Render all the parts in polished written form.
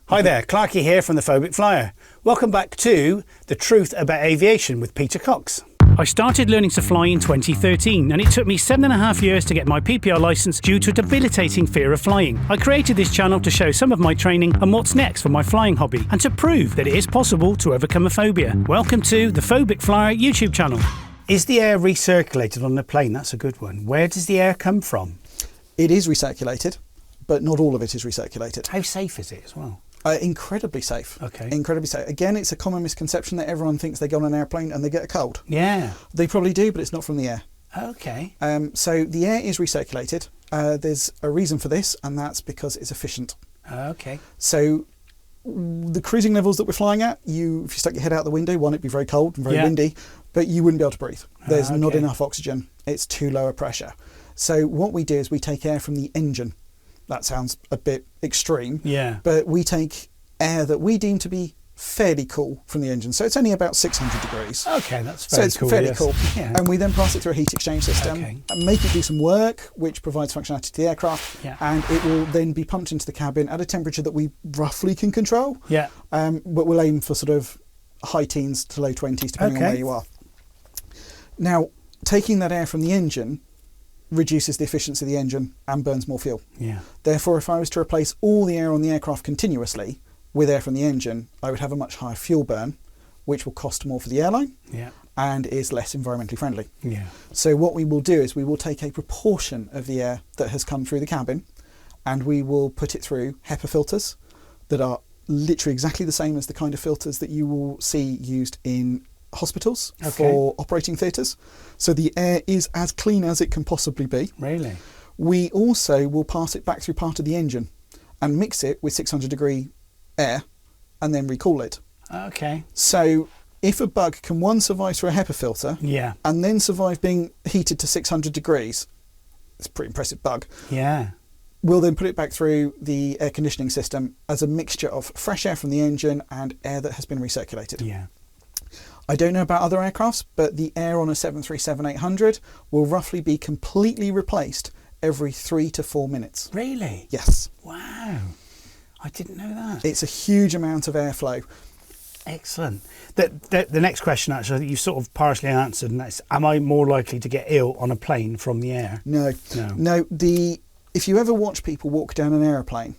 Hi there, Clarkey here from the Phobic Flyer. Welcome back to The Truth About Aviation with Peter Cox. I started learning to fly in 2013 and it took me 7.5 years to get my PPR licence due to a debilitating fear of flying. I created this channel to show some of my training and what's next for my flying hobby and to prove that it is possible to overcome a phobia. Welcome to the Phobic Flyer YouTube channel. Is the air recirculated on the plane? That's a good one. Where does the air come from? It is recirculated, but not all of it is recirculated. How safe is it as well? Incredibly safe. Okay. Incredibly safe. Again, it's a common misconception that everyone thinks they go on an airplane and they get a cold. Yeah. They probably do, but it's not from the air. Okay. So the air is recirculated. There's a reason for this, and that's because it's efficient. Okay. So the cruising levels that we're flying at, if you stuck your head out the window, one, it'd be very cold and very windy, but you wouldn't be able to breathe. There's not enough oxygen. It's too low a pressure. So what we do is we take air from the engine. That sounds a bit extreme, but we take air that we deem to be fairly cool from the engine. So it's only about 600 degrees. Okay, that's very cool. So it's fairly cool. Yeah. And we then pass it through a heat exchange system and make it do some work, which provides functionality to the aircraft. Yeah. And it will then be pumped into the cabin at a temperature that we roughly can control. Yeah. But we'll aim for sort of high teens to low 20s, depending on where you are. Now, taking that air from the engine reduces the efficiency of the engine and burns more fuel. Yeah. Therefore, if I was to replace all the air on the aircraft continuously with air from the engine, I would have a much higher fuel burn, which will cost more for the airline and is less environmentally friendly. Yeah. So what we will do is we will take a proportion of the air that has come through the cabin and we will put it through HEPA filters that are literally exactly the same as the kind of filters that you will see used in hospitals for operating theatres. So the air is as clean as it can possibly be. Really? We also will pass it back through part of the engine and mix it with 600 degree air and then recool it. Okay. So if a bug can survive through a HEPA filter and then survive being heated to 600 degrees, it's a pretty impressive bug. Yeah. We'll then put it back through the air conditioning system as a mixture of fresh air from the engine and air that has been recirculated. Yeah. I don't know about other aircrafts, but the air on a 737-800 will roughly be completely replaced every 3 to 4 minutes. Really? Yes. Wow. I didn't know that. It's a huge amount of airflow. Excellent. The next question, actually, that you sort of partially answered, and that's, am I more likely to get ill on a plane from the air? No. If you ever watch people walk down an aeroplane,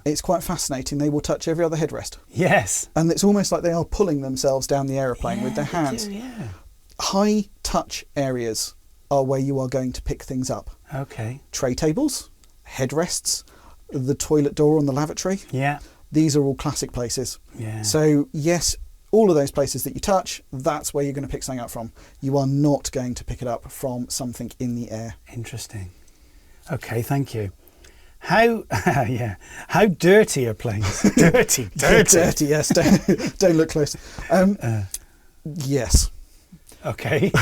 it's quite fascinating. They will touch every other headrest. Yes. And it's almost like they are pulling themselves down the aeroplane with their hands. High touch areas are where you are going to pick things up. Okay. Tray tables, headrests, the toilet door on the lavatory. Yeah. These are all classic places. Yeah. So yes, all of those places that you touch, that's where you're going to pick something up from. You are not going to pick it up from something in the air. Interesting. Okay, thank you. How dirty are planes? dirty. Dirty, yes. Don't look close. Yes. Okay.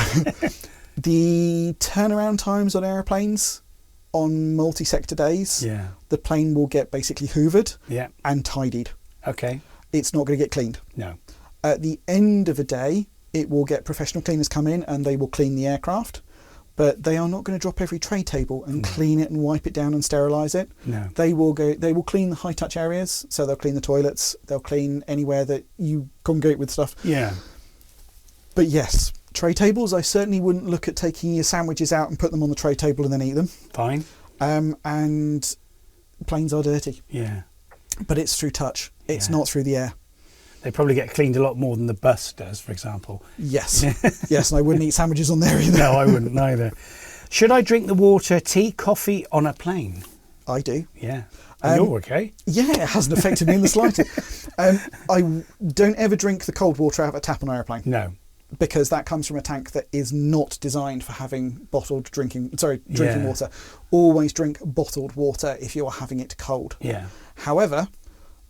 The turnaround times on airplanes on multi-sector days, the plane will get basically hoovered and tidied. Okay. It's not going to get cleaned. No. At the end of a day, it will get professional cleaners come in and they will clean the aircraft. But they are not going to drop every tray table and clean it and wipe it down and sterilise it. No. They will clean the high touch areas, so they'll clean the toilets, they'll clean anywhere that you congregate with stuff. Yeah. But yes, tray tables, I certainly wouldn't look at taking your sandwiches out and put them on the tray table and then eat them. Fine. And planes are dirty. Yeah. But it's through touch. It's not through the air. They probably get cleaned a lot more than the bus does, for example. Yes. Yes, and I wouldn't eat sandwiches on there either. No, I wouldn't either. Should I drink the water, tea, coffee on a plane? I do. Yeah. And you're okay? Yeah, it hasn't affected me in the slightest. I don't ever drink the cold water out of a tap on an airplane. No. Because that comes from a tank that is not designed for having drinking water. Always drink bottled water if you're having it cold. Yeah. However,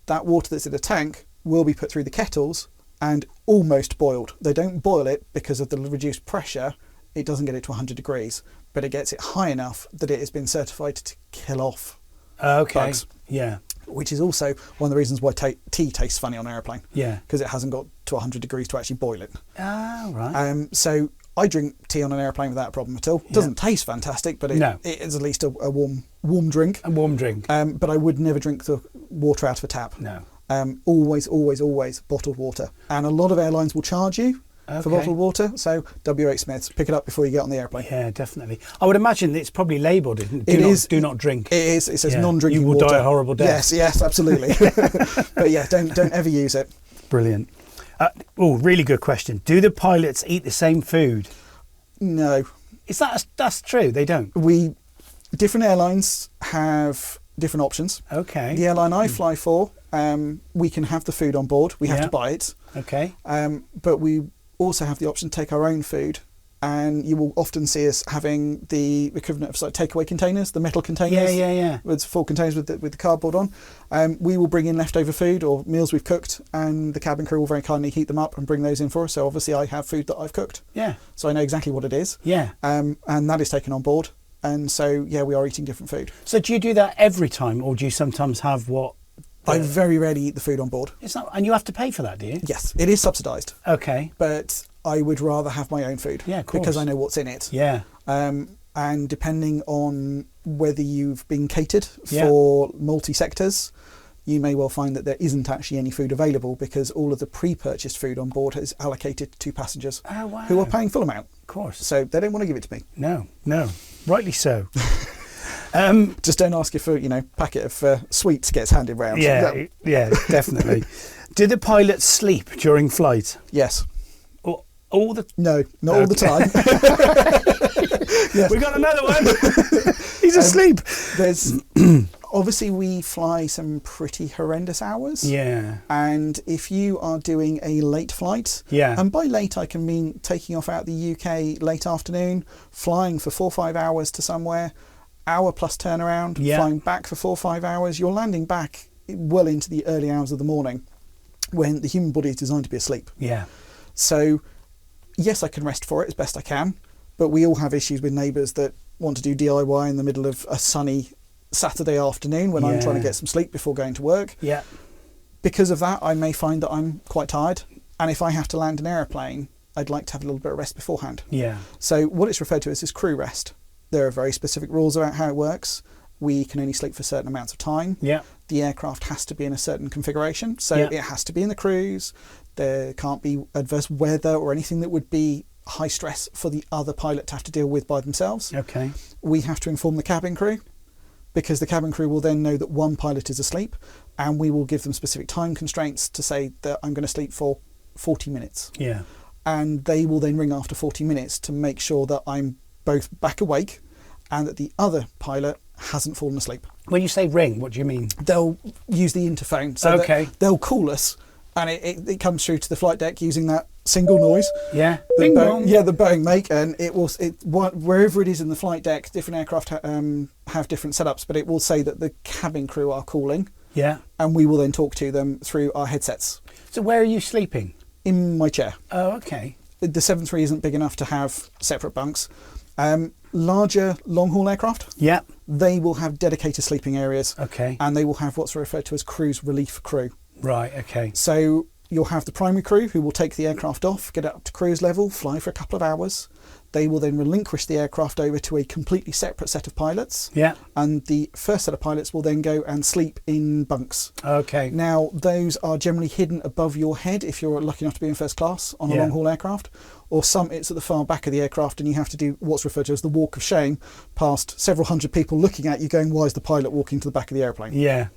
that water that's in a tank will be put through the kettles and almost boiled. They don't boil it because of the reduced pressure. It doesn't get it to 100 degrees, but it gets it high enough that it has been certified to kill off bugs. Yeah. Which is also one of the reasons why tea tastes funny on an airplane. Yeah. Because it hasn't got to 100 degrees to actually boil it. Oh, right. So I drink tea on an airplane without a problem at all. It doesn't taste fantastic, but it is at least a warm drink. A warm drink. But I would never drink the water out of a tap. No. Always bottled water. And a lot of airlines will charge you for bottled water. So W.H. Smith's, pick it up before you get on the airplane. Yeah, definitely. I would imagine it's probably labelled. Do not drink. It is. It says non-drinking water. You will die a horrible death. Yes, absolutely. But yeah, don't ever use it. Brilliant. Really good question. Do the pilots eat the same food? No. That's true? They don't? Different airlines have different options. Okay. The airline I fly for, we can have the food on board. We have to buy it. Okay. But we also have the option to take our own food, and you will often see us having the equivalent of like takeaway containers, the metal containers. Yeah. With full containers with the cardboard on. We will bring in leftover food or meals we've cooked, and the cabin crew will very kindly heat them up and bring those in for us. So obviously I have food that I've cooked. Yeah. So I know exactly what it is. Yeah. And that is taken on board. And so, yeah, we are eating different food. So do you do that every time, or do you sometimes have what? I very rarely eat the food on board. And you have to pay for that, do you? Yes, it is subsidised. Okay. But I would rather have my own food. Yeah, of course. Because I know what's in it. Yeah. And depending on whether you've been catered for multi-sectors, you may well find that there isn't actually any food available because all of the pre-purchased food on board is allocated to passengers who are paying full amount. Of course. So they don't want to give it to me. No. Rightly so. Just don't ask if a packet of sweets gets handed round. Yeah, definitely. Do the pilots sleep during flight? Yes. All the No, not all the time. Yes. We got another one. He's asleep. There's obviously we fly some pretty horrendous hours. Yeah. And if you are doing a late flight, and by late I can mean taking off out the UK late afternoon, flying for 4 or 5 hours to somewhere, hour plus turnaround, flying back for 4 or 5 hours, you're landing back well into the early hours of the morning when the human body is designed to be asleep. Yeah. So yes, I can rest for it as best I can, but we all have issues with neighbours that want to do DIY in the middle of a sunny Saturday afternoon when I'm trying to get some sleep before going to work. Yeah. Because of that, I may find that I'm quite tired, and if I have to land an aeroplane, I'd like to have a little bit of rest beforehand. Yeah. So what it's referred to as is crew rest. There are very specific rules about how it works. We can only sleep for certain amounts of time. Yeah. The aircraft has to be in a certain configuration, so it has to be in the cruise. There can't be adverse weather or anything that would be high stress for the other pilot to have to deal with by themselves. Okay. We have to inform the cabin crew, because the cabin crew will then know that one pilot is asleep, and we will give them specific time constraints to say that I'm going to sleep for 40 minutes. Yeah. And they will then ring after 40 minutes to make sure that I'm both back awake and that the other pilot hasn't fallen asleep. When you say ring, what do you mean? They'll use the interphone. So that they'll call us, and it comes through to the flight deck using that single noise. Yeah. The Boeing make, and wherever it is in the flight deck, different aircraft have different setups, but it will say that the cabin crew are calling. Yeah. And we will then talk to them through our headsets. So where are you sleeping? In my chair. Oh, okay. The 737 isn't big enough to have separate bunks. Larger long-haul aircraft, they will have dedicated sleeping areas. Okay. And they will have what's referred to as cruise relief crew. Right, okay. So you'll have the primary crew who will take the aircraft off, get it up to cruise level, fly for a couple of hours. They will then relinquish the aircraft over to a completely separate set of pilots. Yeah. And the first set of pilots will then go and sleep in bunks. Okay. Now, those are generally hidden above your head if you're lucky enough to be in first class on a long-haul aircraft. Or some, it's at the far back of the aircraft and you have to do what's referred to as the walk of shame, past several hundred people looking at you going, why is the pilot walking to the back of the airplane? Yeah.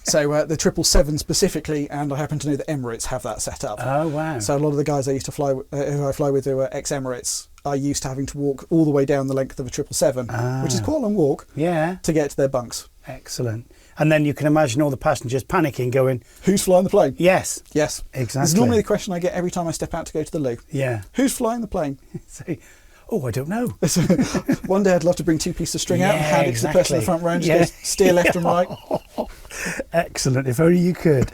So the 777 specifically, and I happen to know that Emirates have that set up. Oh, wow. So a lot of the guys I used to fly, who I fly with who are ex-Emirates, are used to having to walk all the way down the length of a 777, which is quite a long walk, to get to their bunks. Excellent. And then you can imagine all the passengers panicking, going, who's flying the plane? Yes. Yes. Exactly. It's normally the question I get every time I step out to go to the loo. Yeah. Who's flying the plane? Oh, I don't know. One day I'd love to bring 2 pieces of string out and hand it to the person in the front row and just go steer left and right. Excellent, if only you could.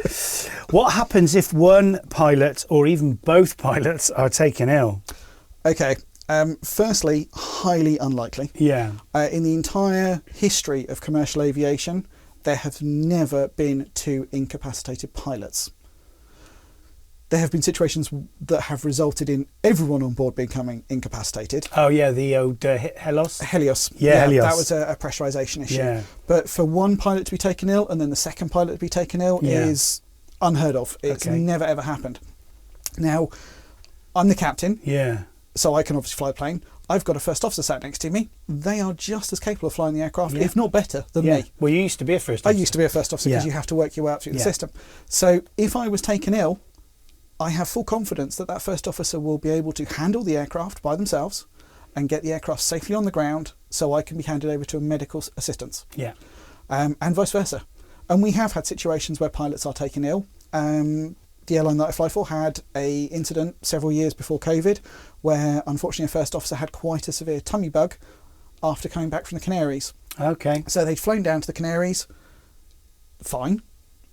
What happens if one pilot or even both pilots are taken ill? Okay, firstly, highly unlikely. Yeah. In the entire history of commercial aviation, there have never been 2 incapacitated pilots. There have been situations that have resulted in everyone on board becoming incapacitated. Oh yeah, the old Helios. Yeah, Helios. that was a pressurisation issue. Yeah. But for one pilot to be taken ill and then the second pilot to be taken ill is unheard of. It's never ever happened. Now, I'm the captain. Yeah. So I can obviously fly a plane. I've got a first officer sat next to me. They are just as capable of flying the aircraft, if not better, than me. Well, you used to be a first officer. I used to be a first officer because you have to work your way up through the system. So if I was taken ill, I have full confidence that that first officer will be able to handle the aircraft by themselves and get the aircraft safely on the ground so I can be handed over to a medical assistance. Yeah. And vice versa. And we have had situations where pilots are taken ill. The airline that I fly for had a incident several years before COVID where unfortunately a first officer had quite a severe tummy bug after coming back from the Canaries. Okay. So they'd flown down to the Canaries, fine,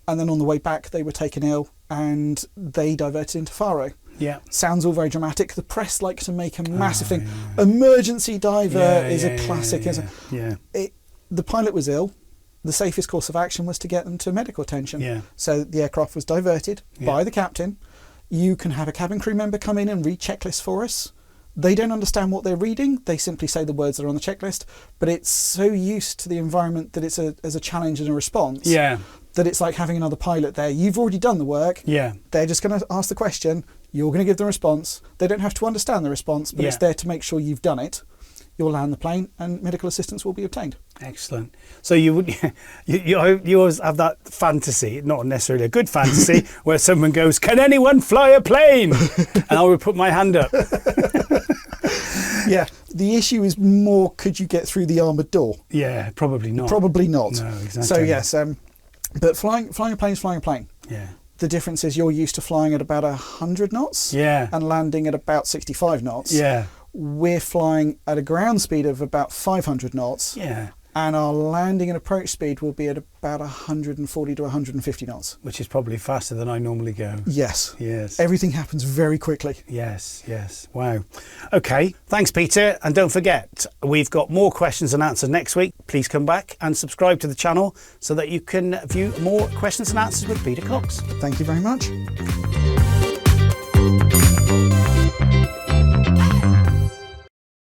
and then on the way back they were taken ill and they diverted into Faro. Yeah. Sounds all very dramatic. The press like to make a massive thing. Emergency divert is a classic. The pilot was ill. The safest course of action was to get them to medical attention. Yeah. So the aircraft was diverted by the captain. You can have a cabin crew member come in and read checklists for us. They don't understand what they're reading. They simply say the words that are on the checklist. But it's so used to the environment that it's as a challenge and a response. Yeah. That it's like having another pilot there. You've already done the work. Yeah. They're just going to ask the question. You're going to give the response. They don't have to understand the response, but it's there to make sure you've done it. You'll land the plane and medical assistance will be obtained. Excellent. So you always have that fantasy, not necessarily a good fantasy, where someone goes, "Can anyone fly a plane?" And I would put my hand up. Yeah, the issue is more, could you get through the armoured door? Yeah, probably not. Probably not. No, exactly. So yes, but flying a plane is flying a plane. Yeah. The difference is you're used to flying at about 100 knots and landing at about 65 knots. Yeah. We're flying at a ground speed of about 500 knots. Yeah. And our landing and approach speed will be at about 140 to 150 knots. Which is probably faster than I normally go. Yes. Yes. Everything happens very quickly. Yes, yes. Wow. Okay. Thanks, Peter. And don't forget, we've got more questions and answers next week. Please come back and subscribe to the channel so that you can view more questions and answers with Peter Cox. Thank you very much.